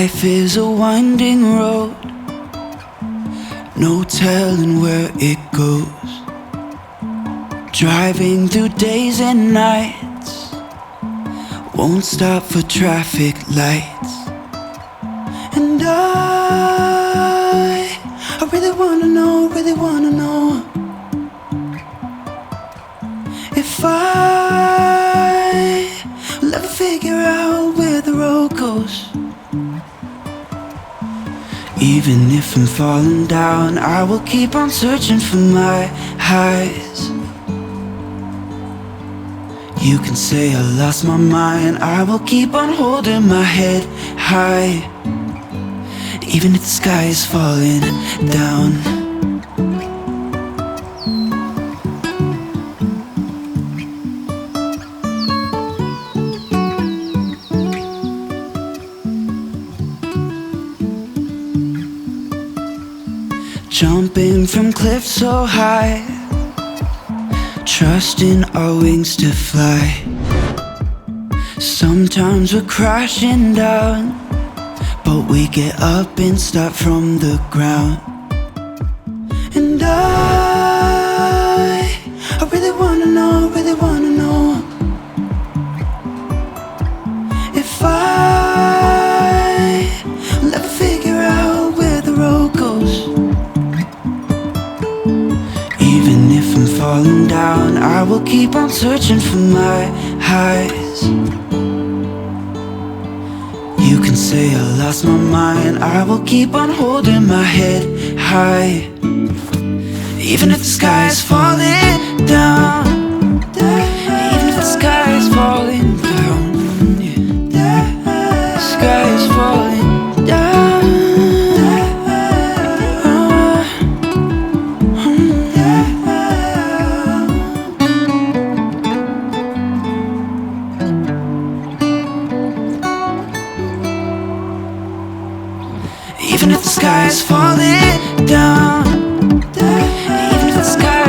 Life is a winding road, no telling where it goes. Driving through days and nights, won't stop for traffic lights. And I really wanna know, if I will ever figure out where the road goes. Even if I'm falling down, I will keep on searching for my highs. You can say I lost my mind, I will keep on holding my head high. Even if the sky is falling down. Jumping from cliffs so high, trusting our wings to fly. Sometimes we're crashing down, but we get up and start from the ground. And I really wanna know, if I will ever figure out where the road goes. Even if I'm falling down, I will keep on searching for my highs. You can say I lost my mind, I will keep on holding my head high. Even if the sky is falling down, even if the sky is falling down, yeah. The sky is falling down. Even if the sky is falling down, even if the sky